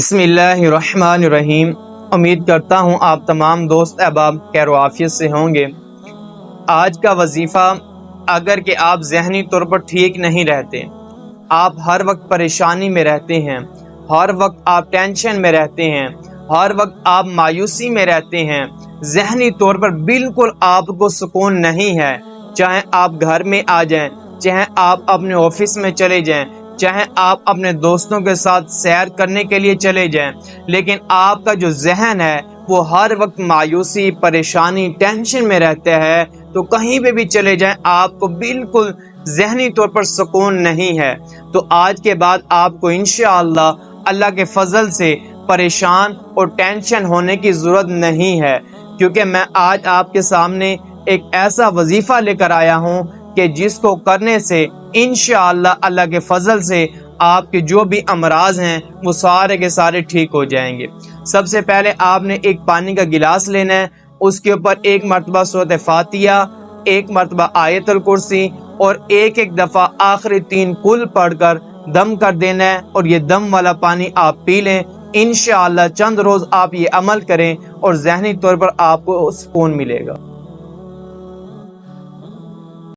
बिस्मिल्लाहिर्रहमानिर्रहीम। उम्मीद करता हूँ आप तमाम दोस्त अहबाब खैर व आफियत से होंगे। आज का वजीफ़ा, अगर कि आप ज़हनी तौर पर ठीक नहीं रहते, आप हर वक्त परेशानी में रहते हैं, हर वक्त आप टेंशन में रहते हैं, हर वक्त आप मायूसी में रहते हैं, ज़हनी तौर पर बिल्कुल आपको सुकून नहीं है, चाहे आप घर में आ जाएं, चाहे आप अपने ऑफिस में चले जाएं, चाहे आप अपने दोस्तों के साथ सैर करने के लिए चले जाएं, लेकिन आपका जो जहन है वो हर वक्त मायूसी, परेशानी, टेंशन में रहता है, तो कहीं पे भी चले जाएं आपको बिल्कुल जहनी तौर पर सुकून नहीं है। तो आज के बाद आपको इंशाअल्लाह अल्लाह के फजल से परेशान और टेंशन होने की ज़रूरत नहीं है, क्योंकि मैं आज आपके सामने एक ऐसा वजीफ़ा लेकर आया हूँ कि जिसको करने से इंशाअल्लाह अल्लाह के फजल से आपके जो भी अमराज हैं वो सारे के सारे ठीक हो जाएंगे। सबसे पहले आपने एक पानी का गिलास लेना है, उसके ऊपर एक मरतबा सूरत फातिहा, एक मरतबा आयतुल कुर्सी और एक एक दफ़ा आखिरी 3 कुल पढ़कर दम कर देना है, और ये दम वाला पानी आप पी लें। इंशाअल्लाह चंद रोज़ आप ये अमल करें और ज़हनी तौर पर आपको सुकून मिलेगा।